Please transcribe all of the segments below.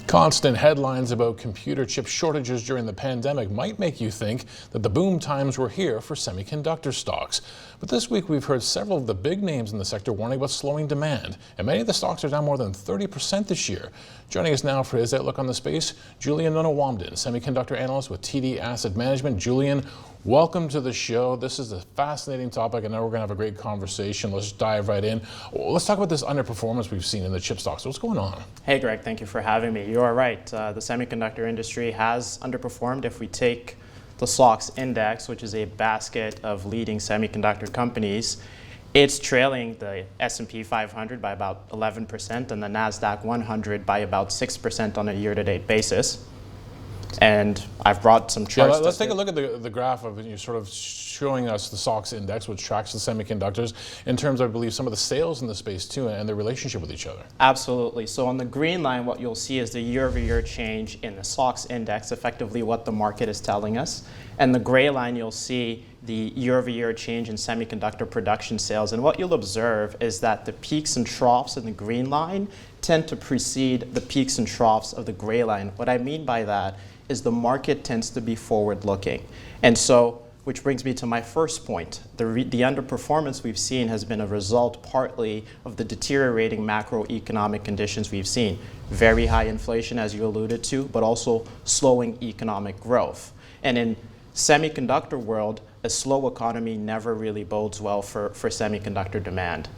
Constant headlines about computer chip shortages during the pandemic might make you think that the boom times were here for semiconductor stocks. But this week we've heard several of the big names in the sector warning about slowing demand, and many of the stocks are down more than 30% this year. Joining us now for his outlook on the space, Julien Nono-Womdim, semiconductor analyst with TD Asset Management. Julien, welcome to the show. This is a fascinating topic. I know we're going to have a great conversation. Let's dive right in. Let's talk about this underperformance we've seen in the chip stocks. What's going on? Hey, Greg, thank you for having me. You are right. The semiconductor industry has underperformed. If we take the SOX index, which is a basket of leading semiconductor companies, it's trailing the S&P 500 by about 11% and the NASDAQ 100 by about 6% on a year-to-date basis. And I've brought some charts. Let's take a look at the graph of you sort of showing us the SOX index, which tracks the semiconductors, in terms of, I believe, some of the sales in the space too, and their relationship with each other. Absolutely. So on the green line, what you'll see is the year-over-year change in the SOX index, effectively what the market is telling us. And the gray line, you'll see the year-over-year change in semiconductor production sales. And what you'll observe is that the peaks and troughs in the green line tend to precede the peaks and troughs of the gray line. What I mean by that is the market tends to be forward-looking. And so, which brings me to my first point. The underperformance we've seen has been a result partly of the deteriorating macroeconomic conditions we've seen. Very high inflation, as you alluded to, but also slowing economic growth. And in semiconductor world, a slow economy never really bodes well for semiconductor demand.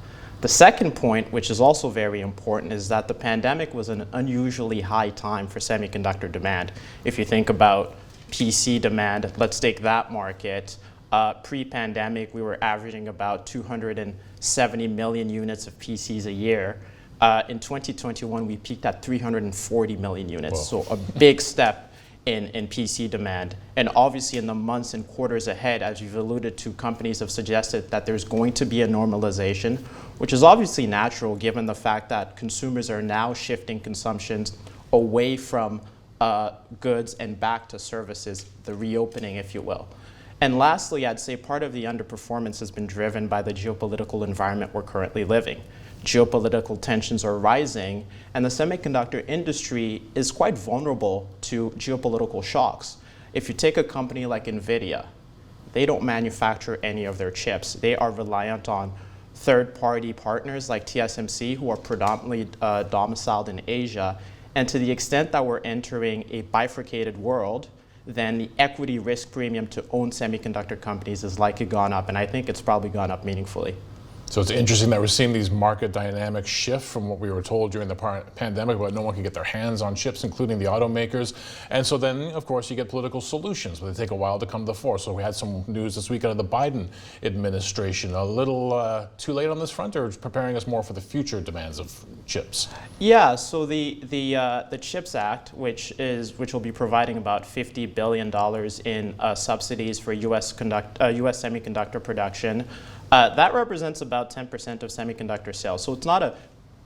The second point, which is also very important, is that the pandemic was an unusually high time for semiconductor demand. If you think about PC demand, let's take that market. Pre-pandemic, we were averaging about 270 million units of PCs a year. In 2021, we peaked at 340 million units, Whoa. So a big step in PC demand. And obviously in the months and quarters ahead, as you've alluded to, companies have suggested that there's going to be a normalization, which is obviously natural given the fact that consumers are now shifting consumptions away from goods and back to services, the reopening, if you will. And lastly, I'd say part of the underperformance has been driven by the geopolitical environment we're currently living. Geopolitical tensions are rising, and the semiconductor industry is quite vulnerable to geopolitical shocks. If you take a company like NVIDIA, they don't manufacture any of their chips. They are reliant on third-party partners like TSMC, who are predominantly domiciled in Asia. And to the extent that we're entering a bifurcated world, then the equity risk premium to own semiconductor companies is likely gone up, and I think it's probably gone up meaningfully. So it's interesting that we're seeing these market dynamics shift from what we were told during the pandemic about no one can get their hands on chips, including the automakers. And so then, of course, you get political solutions, but they take a while to come to the fore. So we had some news this week out of the Biden administration. A little too late on this front, or preparing us more for the future demands of chips? Yeah, so the CHIPS Act, which will be providing about $50 billion in subsidies for US semiconductor production, that represents about 10% of semiconductor sales. So it's not a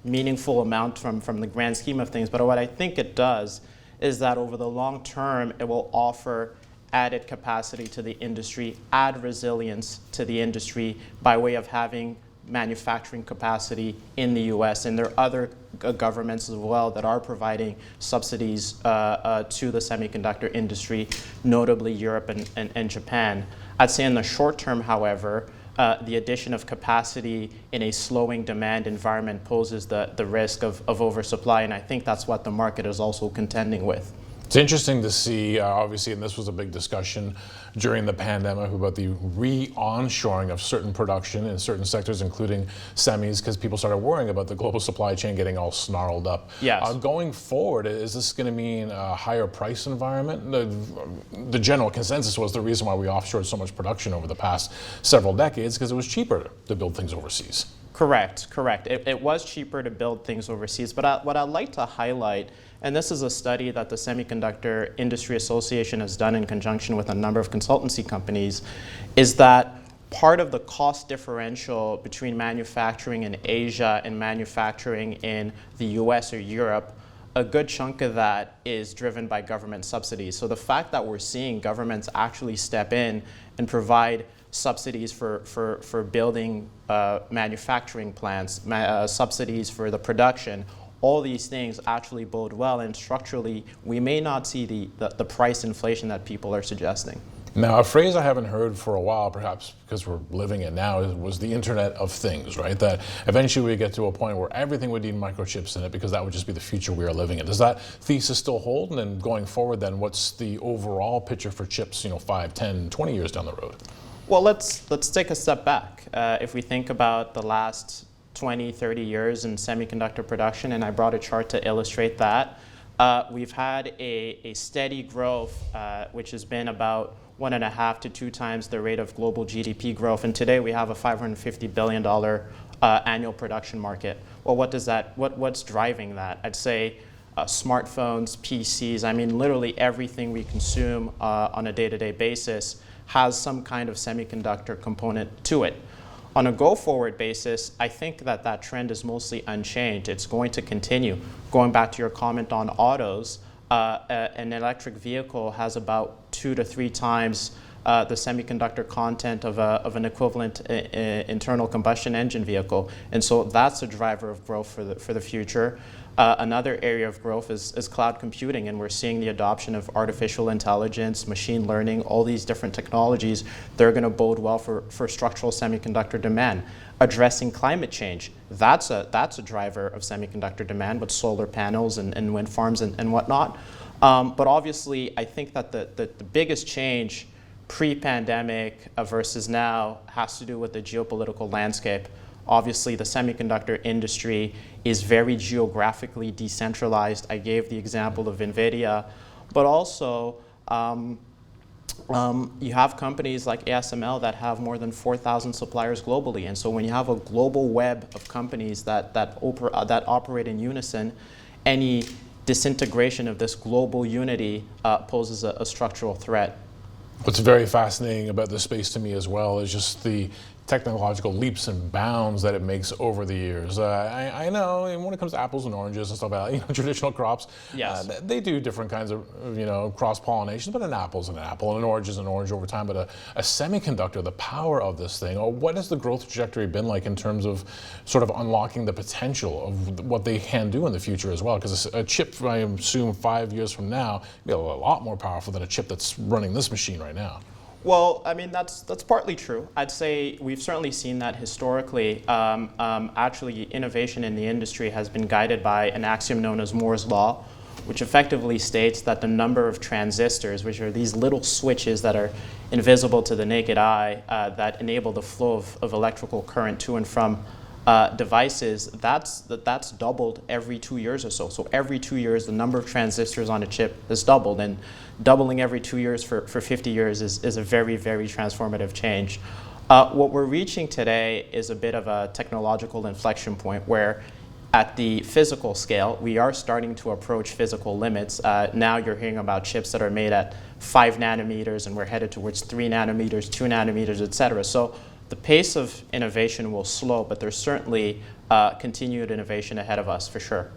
meaningful amount from the grand scheme of things, but what I think it does is that over the long term, it will offer added capacity to the industry, add resilience to the industry by way of having manufacturing capacity in the US. And there are other governments as well that are providing subsidies to the semiconductor industry, notably Europe and Japan. I'd say in the short term, however, the addition of capacity in a slowing demand environment poses the risk of oversupply, and I think that's what the market is also contending with. It's interesting to see, obviously, and this was a big discussion during the pandemic about the re-onshoring of certain production in certain sectors, including semis, because people started worrying about the global supply chain getting all snarled up. Yes. Going forward, is this going to mean a higher price environment? The general consensus was the reason why we offshored so much production over the past several decades, because it was cheaper to build things overseas. Correct. It was cheaper to build things overseas, but what I'd like to highlight, and this is a study that the Semiconductor Industry Association has done in conjunction with a number of consultancy companies, is that part of the cost differential between manufacturing in Asia and manufacturing in the US or Europe, a good chunk of that is driven by government subsidies. So the fact that we're seeing governments actually step in and provide subsidies for building manufacturing plants, subsidies for the production, all these things actually bode well, and structurally, we may not see the price inflation that people are suggesting. Now, a phrase I haven't heard for a while, perhaps because we're living it now, was the Internet of Things, right? That eventually we get to a point where everything would need microchips in it because that would just be the future we are living in. Does that thesis still hold? And then going forward, then what's the overall picture for chips, 5, 10, 20 years down the road? Well, let's take a step back. If we think about the last 20, 30 years in semiconductor production, and I brought a chart to illustrate that, we've had a steady growth, which has been about 1.5 to 2 times the rate of global GDP growth. And today we have a $550 billion annual production market. Well, what's driving that? I'd say smartphones, PCs, I mean, literally everything we consume on a day-to-day basis has some kind of semiconductor component to it. On a go-forward basis, I think that trend is mostly unchanged. It's going to continue. Going back to your comment on autos, an electric vehicle has about 2 to 3 times the semiconductor content of an equivalent internal combustion engine vehicle. And so that's a driver of growth for the future. Another area of growth is cloud computing, and we're seeing the adoption of artificial intelligence, machine learning, all these different technologies. They're going to bode well for structural semiconductor demand. Addressing climate change, that's a driver of semiconductor demand with solar panels and wind farms and whatnot. But obviously, I think that the biggest change pre-pandemic versus now has to do with the geopolitical landscape. Obviously, the semiconductor industry is very geographically decentralized. I gave the example of NVIDIA, but also you have companies like ASML that have more than 4,000 suppliers globally. And so when you have a global web of companies that operate in unison, any disintegration of this global unity poses a structural threat. What's very fascinating about this space to me as well is just the technological leaps and bounds that it makes over the years. I know when it comes to apples and oranges and stuff like that, traditional crops, yes, they do different kinds of cross-pollination, but an apple's an apple and an orange is an orange over time. But a semiconductor, the power of this thing, what has the growth trajectory been like in terms of sort of unlocking the potential of what they can do in the future as well? Because a chip, I assume 5 years from now, will be a lot more powerful than a chip that's running this machine right now. Well, I mean, that's partly true. I'd say we've certainly seen that historically. Actually, innovation in the industry has been guided by an axiom known as Moore's Law, which effectively states that the number of transistors, which are these little switches that are invisible to the naked eye, that enable the flow of electrical current to and from devices, that's doubled every 2 years or so. So every 2 years, the number of transistors on a chip has doubled, and doubling every 2 years for 50 years is a very, very transformative change. What we're reaching today is a bit of a technological inflection point where at the physical scale, we are starting to approach physical limits. Now you're hearing about chips that are made at 5 nanometers, and we're headed towards 3 nanometers, 2 nanometers, et cetera. So the pace of innovation will slow, but there's certainly continued innovation ahead of us, for sure.